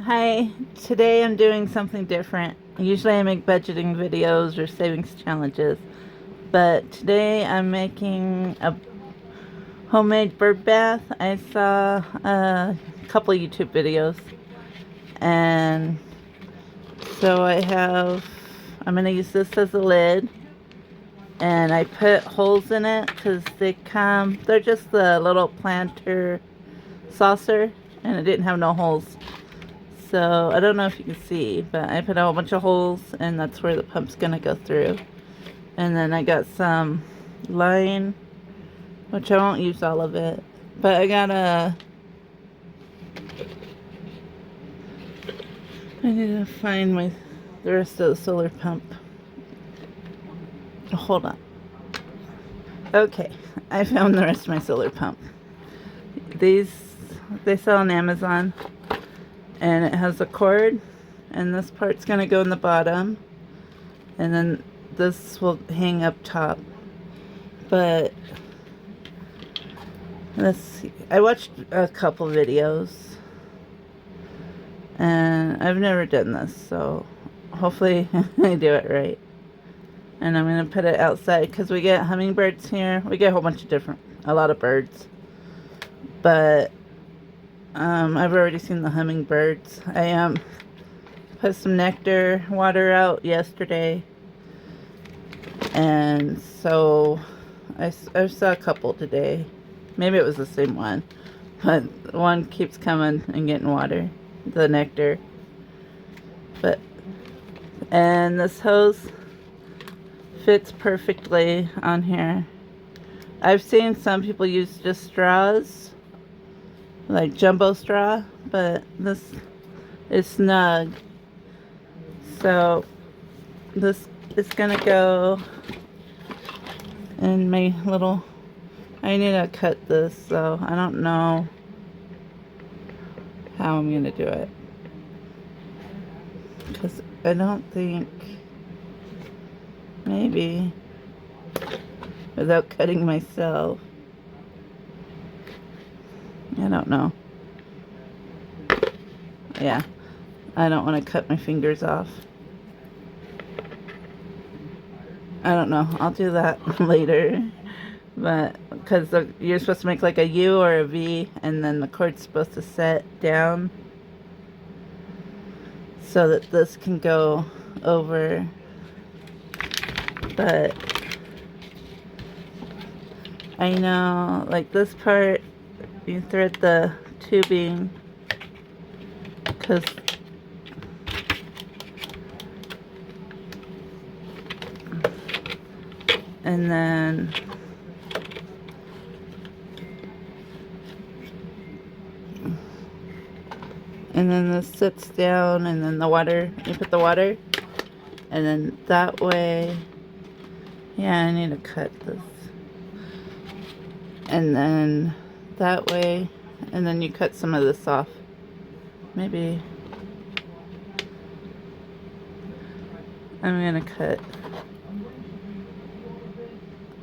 Hi, today I'm doing something different. Usually I make budgeting videos or savings challenges, but today I'm making a homemade bird bath. I saw a couple YouTube videos, and so I'm going to use this as a lid, and I put holes in it because they're just the little planter saucer, and it didn't have no holes. So I don't know if you can see, but I put a whole bunch of holes, and that's where the pump's gonna go through. And then I got some line, which I won't use all of it, but I need to find the rest of the solar pump. Hold on. Okay, I found the rest of my solar pump. These they sell on Amazon, and it has a cord, and this part's gonna go in the bottom, and then this will hang up top. But let's see, I watched a couple videos, and I've never done this, so hopefully I do it right. And I'm gonna put it outside because we get hummingbirds here. We get a lot of birds, but I've already seen the hummingbirds. I put some nectar water out yesterday, and so I saw a couple today. Maybe it was the same one, but one keeps coming and getting water, the nectar. And this hose fits perfectly on here. I've seen some people use just straws, like jumbo straw, but this is snug. So this is gonna go in my little, I need to cut this, so I don't know how I'm gonna do it, because I don't think, maybe without cutting myself, I don't know. Yeah, I don't want to cut my fingers off. I don't know, I'll do that later. But because you're supposed to make like a U or a V, and then the cord's supposed to set down so that this can go over. But I know, like this part, you thread the tubing, and then this sits down, and then you put the water, and then that way, yeah, I need to cut this, and then that way, and then you cut some of this off. Maybe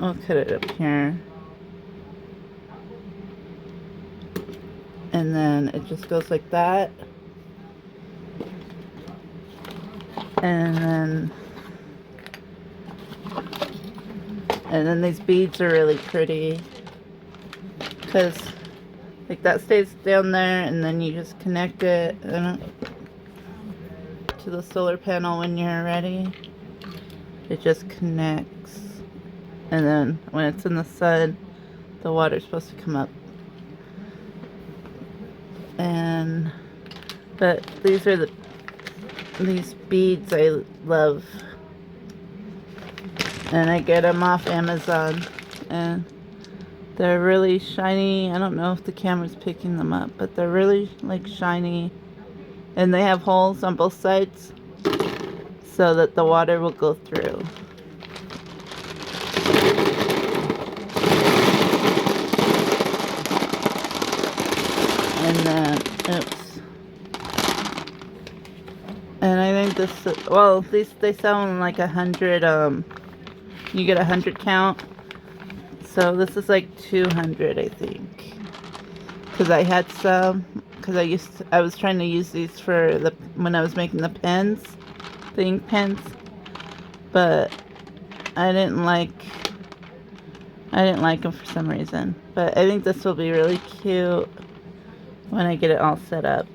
I'll cut it up here, and then it just goes like that, and then these beads are really pretty, because like that stays down there, and then you just connect it to the solar panel when you're ready. It just connects, and then when it's in the sun, the water's supposed to come up. But these beads I love, and I get them off Amazon, and they're really shiny. I don't know if the camera's picking them up, but they're really like shiny, and they have holes on both sides so that the water will go through. And then, oops. And I think they sell in like 100, you get 100 count. So this is like 200, I think. Because I had some because I was trying to use these for when I was making the pens, the ink pens, but I didn't like them for some reason. But I think this will be really cute when I get it all set up.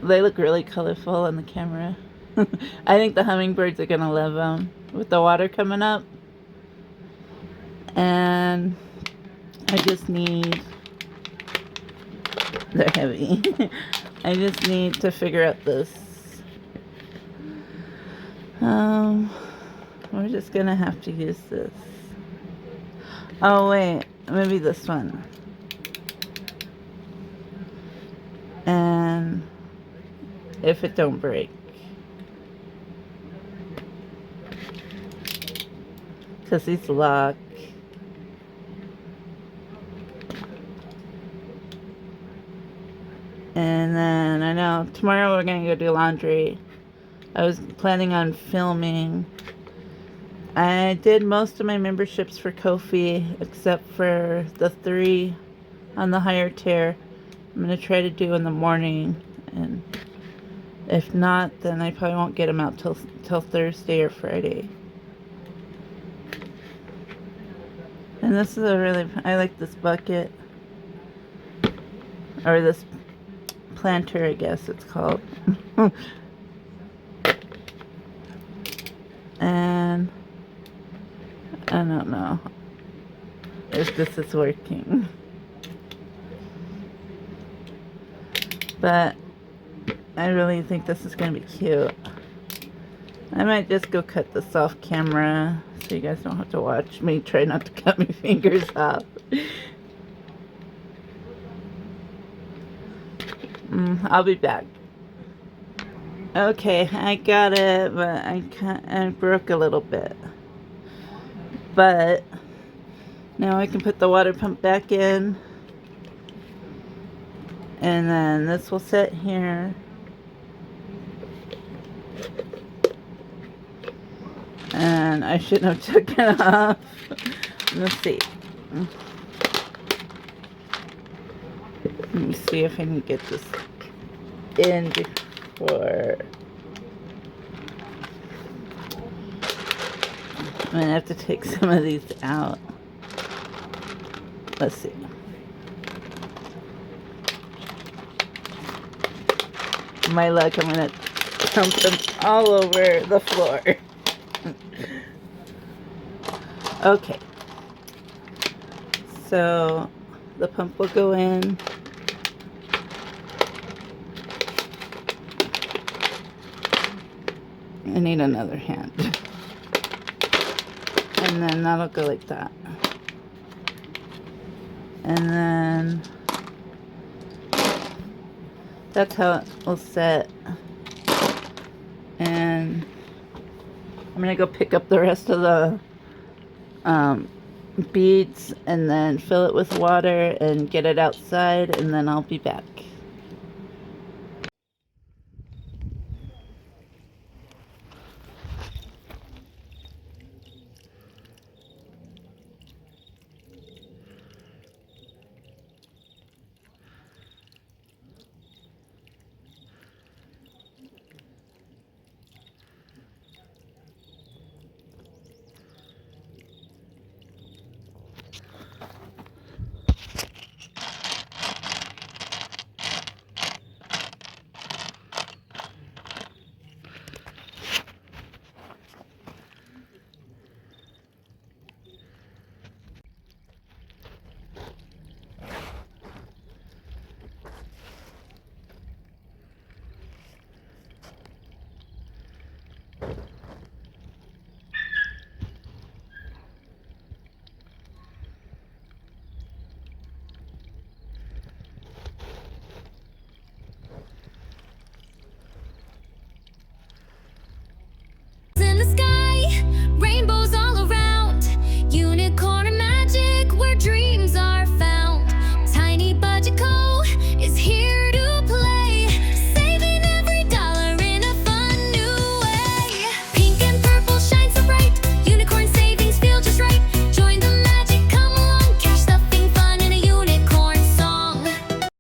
They look really colorful on the camera. I think the hummingbirds are gonna love them with the water coming up. And I just need, they're heavy. I just need to figure out this. We're just gonna have to use this. Oh wait, maybe this one. And if it don't break. Because these lock. And then I know tomorrow we're gonna go do laundry. I was planning on filming. I did most of my memberships for Ko-fi except for the 3 on the higher tier. I'm gonna try to do in the morning, and if not, then I probably won't get them out till Thursday or Friday. And this is I like this bucket, or this planter, I guess it's called. And I don't know if this is working, but I really think this is going to be cute. I might just go cut this off camera so you guys don't have to watch me try not to cut my fingers off. I'll be back. Okay, I got it, but I broke a little bit. But now I can put the water pump back in, and then this will sit here. And I shouldn't have taken it off. Let's see. Let me see if I can get this in before. I'm gonna have to take some of these out. Let's see. My luck, I'm gonna dump them all over the floor. Okay. So the pump will go in. I need another hand. And then that'll go like that. And then that's how it will set. And I'm gonna go pick up the rest of the beads and then fill it with water and get it outside, and then I'll be back.